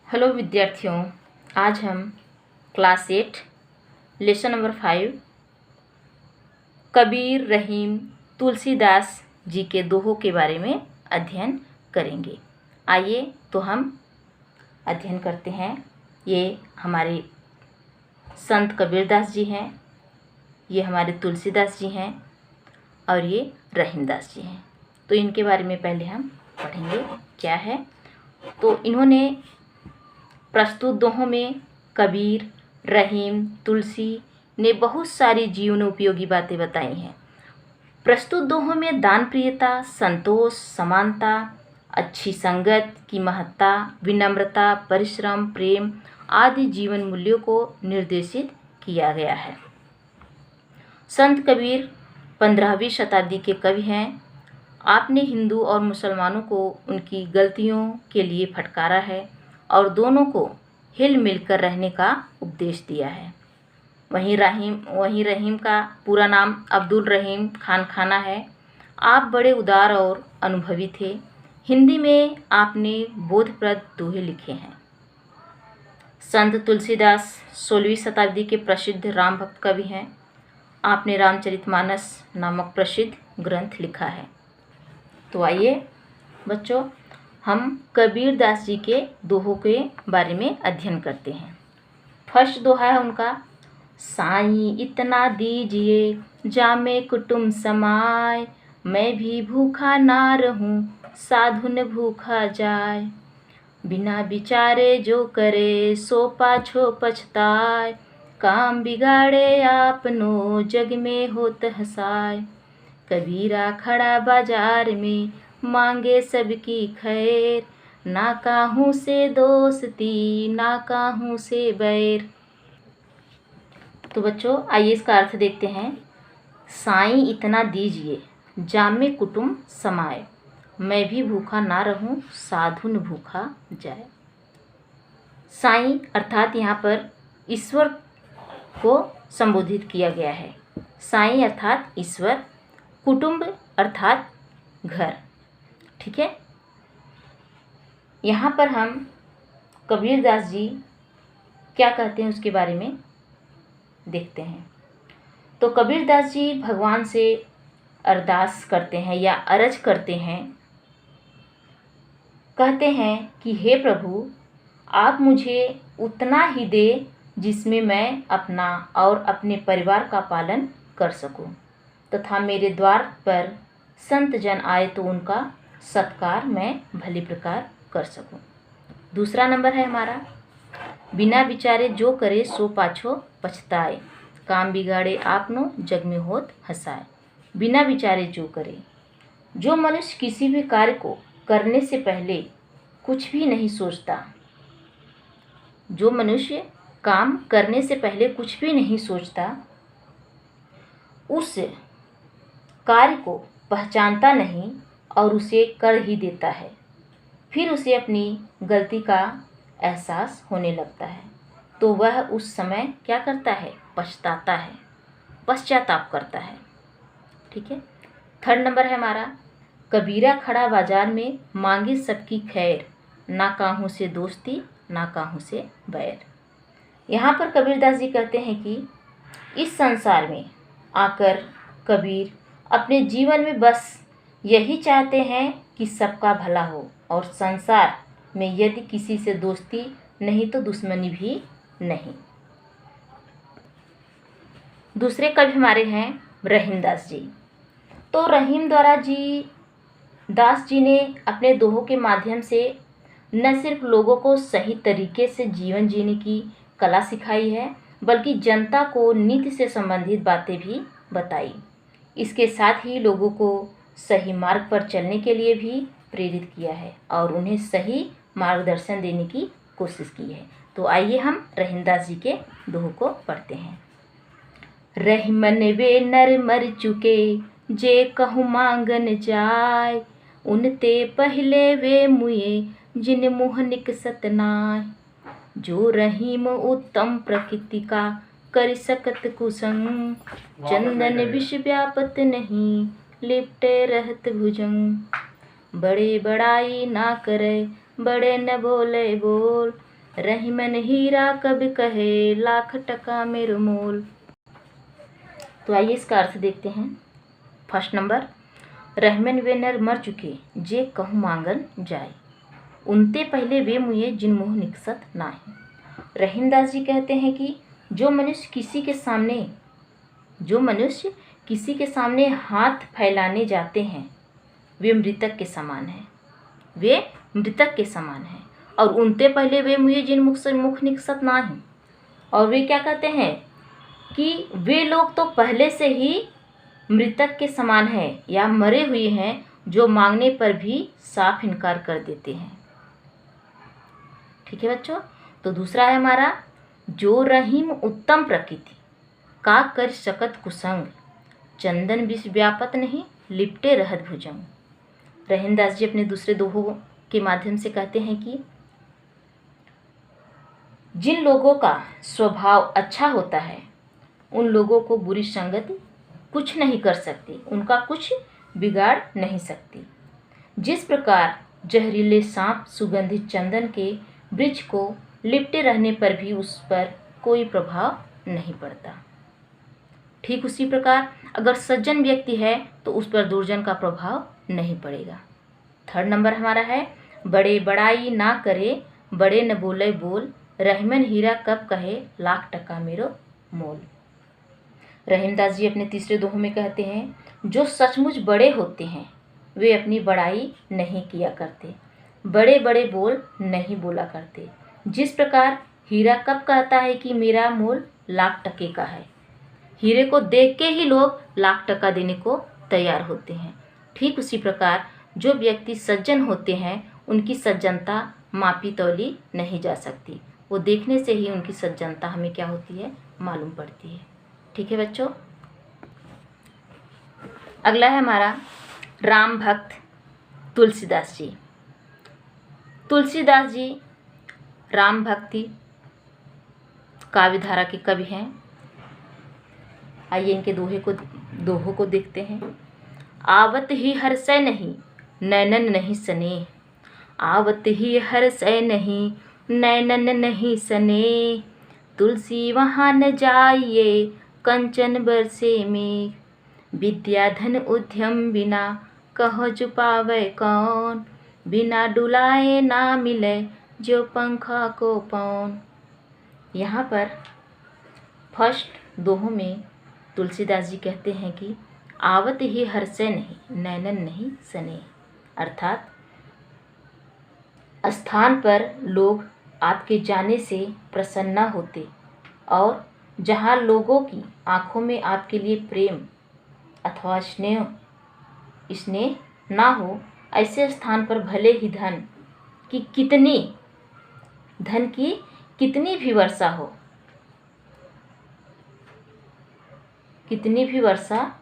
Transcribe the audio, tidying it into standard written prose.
Hello विद्यार्थियों, आज हम क्लास 8 लेसन नंबर 5 कबीर रहीम तुलसीदास जी के दोहों के बारे में अध्ययन करेंगे। आइए तो हम अध्ययन करते हैं। ये हमारे संत कबीरदास जी हैं, ये हमारे तुलसीदास जी हैं और ये रहीमदास जी हैं। तो इनके बारे में पहले हम पढ़ेंगे क्या है। तो इन्होंने प्रस्तुत दोहों में कबीर, रहीम, तुलसी ने बहुत सारी जीवन उपयोगी बातें बताई हैं। प्रस्तुत दोहों में दान प्रियता, संतोष, समानता, अच्छी संगत की महत्ता, विनम्रता, परिश्रम, प्रेम आदि जीवन मूल्यों को निर्देशित किया गया है। संत कबीर 15वीं शताब्दी के कवि हैं। आपने हिंदू और मुसलमानों को उनकी गलतियों के लिए फटकारा है और दोनों को हिल मिलकर रहने का उपदेश दिया है। वहीं रहीम का पूरा नाम अब्दुल रहीम खान खाना है। आप बड़े उदार और अनुभवी थे। हिंदी में आपने बोधप्रद दोहे लिखे हैं। संत तुलसीदास 16वीं शताब्दी के प्रसिद्ध राम भक्त कवि हैं। आपने रामचरितमानस नामक प्रसिद्ध ग्रंथ लिखा है। तो आइए बच्चों, हम कबीरदास जी के दोहों के बारे में अध्ययन करते हैं। फर्स्ट दोहा है उनका, साईं इतना दीजिए जामे कुटुम समाय, मैं भी भूखा ना रहूं साधु न भूखा जाए। बिना विचारे जो करे सो पाछो पछताए, काम बिगाड़े आपनो जग में होत हसाय। कबीरा खड़ा बाजार में मांगे सबकी खैर, ना काहू से दोस्ती ना काहू से बैर। तो बच्चों आइए इसका अर्थ देखते हैं। साईं इतना दीजिए जामे कुटुम समाए, मैं भी भूखा ना रहूं साधु न भूखा जाए। साईं अर्थात यहाँ पर ईश्वर को संबोधित किया गया है। साईं अर्थात ईश्वर, कुटुंब अर्थात घर। ठीक है। यहाँ पर हम कबीरदास जी क्या कहते हैं उसके बारे में देखते हैं। तो कबीरदास जी भगवान से अरदास करते हैं या अरज करते हैं। कहते हैं कि हे प्रभु, आप मुझे उतना ही दे जिसमें मैं अपना और अपने परिवार का पालन कर सकूं, तथा मेरे द्वार पर संत जन आए तो उनका सत्कार मैं भली प्रकार कर सकूं। दूसरा नंबर है हमारा, बिना विचारे जो करे सो पाछो पछताए, काम बिगाड़े आपनो जग में होत हसाए। बिना विचारे जो करे, जो मनुष्य किसी भी कार्य को करने से पहले कुछ भी नहीं सोचता, जो मनुष्य काम करने से पहले कुछ भी नहीं सोचता, उस कार्य को पहचानता नहीं और उसे कर ही देता है, फिर उसे अपनी गलती का एहसास होने लगता है, तो वह उस समय क्या करता है? पछताता है, पश्चाताप करता है। ठीक है। थर्ड नंबर है हमारा, कबीरा खड़ा बाजार में मांगे सबकी खैर, ना काहू से दोस्ती ना काहू से बैर। यहाँ पर कबीरदास जी कहते हैं कि इस संसार में आकर कबीर अपने जीवन में बस यही चाहते हैं कि सबका भला हो, और संसार में यदि किसी से दोस्ती नहीं तो दुश्मनी भी नहीं। दूसरे कवि हमारे हैं रहीमदास जी। तो दास जी ने अपने दोहों के माध्यम से न सिर्फ लोगों को सही तरीके से जीवन जीने की कला सिखाई है, बल्कि जनता को नीति से संबंधित बातें भी बताई। इसके साथ ही लोगों को सही मार्ग पर चलने के लिए भी प्रेरित किया है और उन्हें सही मार्गदर्शन देने की कोशिश की है। तो आइए हम रहीमदास जी के दोहों को पढ़ते हैं। रहीमन वे नर मर चुके जे कहूँ मांगन जाय, उनते पहले वे मुए जिन मुँह निकसत नाय। जो रहीम उत्तम प्रकृति का कर सकत कुसंग, चंदन विष व्यापत नहीं लिपटे रहत भुजंग। बड़े बड़ाई ना करे बड़े न बोले बोल, रही मन हीरा कब कहे लाख टका मेरो मोल। तो आइए इसका अर्थ देखते हैं। फर्स्ट नंबर, रहमन वे नर मर चुके जे कहूँ मांगन जाए, उनते पहले वे मुझे जिन मुँह निकसत नाहीं। रहीमदास जी कहते हैं कि जो मनुष्य किसी के सामने हाथ फैलाने जाते हैं वे मृतक के समान हैं, और उनते पहले वे मुझे जिन मुख निकसत नाहीं। और वे क्या कहते हैं कि वे लोग तो पहले से ही मृतक के समान हैं या मरे हुए हैं, जो मांगने पर भी साफ इनकार कर देते हैं। ठीक है बच्चों। तो दूसरा है हमारा, जो रहीम उत्तम प्रकृति का कर सकत कुसंग, चंदन विष व्यापत नहीं लिपटे रहत भुजंग। रहीमदास जी अपने दूसरे दोहों के माध्यम से कहते हैं कि जिन लोगों का स्वभाव अच्छा होता है उन लोगों को बुरी संगति कुछ नहीं कर सकती, उनका कुछ बिगाड़ नहीं सकती। जिस प्रकार जहरीले सांप सुगंधित चंदन के वृक्ष को लिपटे रहने पर भी उस पर कोई प्रभाव नहीं पड़ता, ठीक उसी प्रकार अगर सज्जन व्यक्ति है तो उस पर दुर्जन का प्रभाव नहीं पड़ेगा। थर्ड नंबर हमारा है, बड़े बड़ाई ना करे बड़े न बोले बोल, रहमन हीरा कब कहे लाख टका मेरो मोल। रहीमदास जी अपने तीसरे दोहे में कहते हैं, जो सचमुच बड़े होते हैं वे अपनी बड़ाई नहीं किया करते, बड़े बड़े बोल नहीं बोला करते। जिस प्रकार हीरा कब कहता है कि मेरा मोल लाख टके का है, हीरे को देख के ही लोग लाख टका देने को तैयार होते हैं, ठीक उसी प्रकार जो व्यक्ति सज्जन होते हैं उनकी सज्जनता मापी तौली नहीं जा सकती, वो देखने से ही उनकी सज्जनता हमें क्या होती है मालूम पड़ती है। ठीक है बच्चों। अगला है हमारा राम भक्त तुलसीदास जी। तुलसीदास जी राम भक्ति काव्यधारा के कवि हैं। आइए इनके दोहों को देखते हैं। आवत ही हर्षय नहीं नैनन नहीं सने, आवत ही हर्षय नहीं नैनन नहीं सने, तुलसी वहाँ न जाइए कंचन बरसे में, विद्या धन उद्यम बिना कहो छुपावे कौन, बिना डुलाए ना मिले जो पंखा को पौन। यहाँ पर फर्स्ट दोहों में तुलसीदास जी कहते हैं कि आवत ही हर्षय नहीं नैनन नहीं सने, अर्थात स्थान पर लोग आपके जाने से प्रसन्न होते और जहाँ लोगों की आँखों में आपके लिए प्रेम अथवा स्नेह ना हो, ऐसे स्थान पर भले ही धन की कितनी भी वर्षा